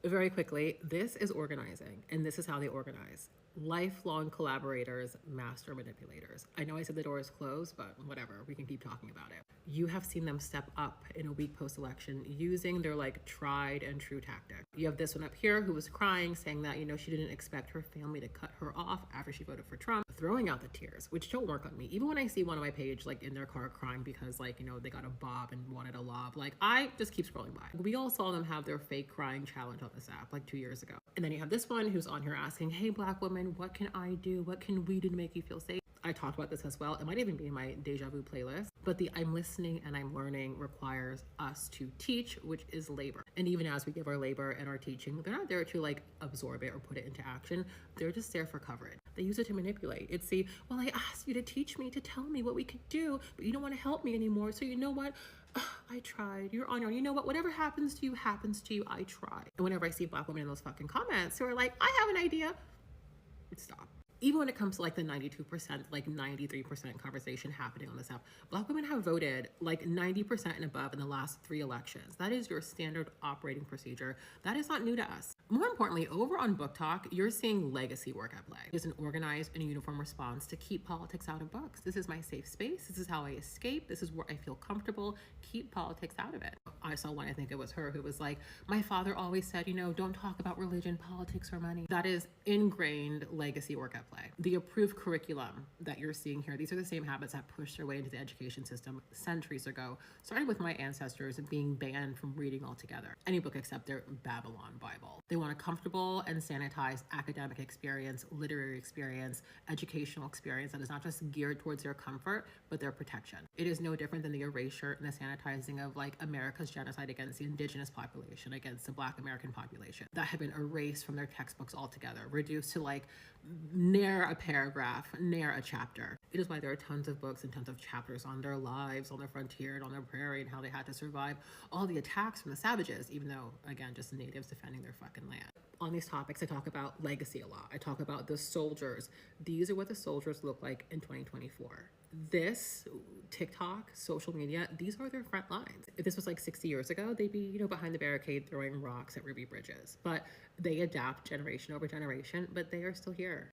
Very quickly, this is organizing, and this is how they organize. Lifelong collaborators, master manipulators. I know I said the door is closed, but whatever, we can keep talking about it. You have seen them step up in a week post-election using their like tried and true tactic. You have this one up here who was crying, saying that, she didn't expect her family to cut her off after she voted for Trump, throwing out the tears, which don't work on me. Even when I see one on my page, like in their car crying because like, they got a bob and wanted a lob, like I just keep scrolling by. We all saw them have their fake crying challenge on this app like 2 years ago. And then you have this one who's on here asking, hey, Black woman, what can I do? What can we do to make you feel safe? I talked about this as well. It might even be in my deja vu playlist, but the I'm listening and I'm learning requires us to teach, which is labor. And even as we give our labor and our teaching, they're not there to like absorb it or put it into action. They're just there for coverage. They use it to manipulate. It's the, well, I asked you to teach me, to tell me what we could do, but you don't want to help me anymore. So you know what? I tried. You're on your own. You know what? Whatever happens to you, happens to you. I tried. And whenever I see Black women in those fucking comments who are like, I have an idea, stop. Even when it comes to like the 92%, like 93% conversation happening on this app, Black women have voted like 90% and above in the last 3 elections. That is your standard operating procedure. That is not new to us. More importantly, over on Book Talk, you're seeing legacy work at play. There's an organized and uniform response to keep politics out of books. This is my safe space. This is how I escape. This is where I feel comfortable. Keep politics out of it. I saw one, I think it was her, who was like, my father always said, don't talk about religion, politics, or money. That is ingrained legacy work at play. The approved curriculum that you're seeing here, these are the same habits that pushed their way into the education system centuries ago, starting with my ancestors being banned from reading altogether. Any book except their Babylon Bible. They want a comfortable and sanitized academic experience, literary experience, educational experience that is not just geared towards their comfort, but their protection. It is no different than the erasure and the sanitizing of like America's genocide against the indigenous population, against the Black American population that have been erased from their textbooks altogether, reduced to like ne'er a paragraph, ne'er a chapter. It is why there are tons of books and tons of chapters on their lives, on their frontier, and on their prairie, and how they had to survive all the attacks from the savages, even though, again, just natives defending their fucking land. On these topics, I talk about legacy a lot. I talk about the soldiers. These are what the soldiers look like in 2024. This, TikTok, social media, these are their front lines. If this was like 60 years ago, they'd be, behind the barricade throwing rocks at Ruby Bridges. But they adapt generation over generation, but they are still here.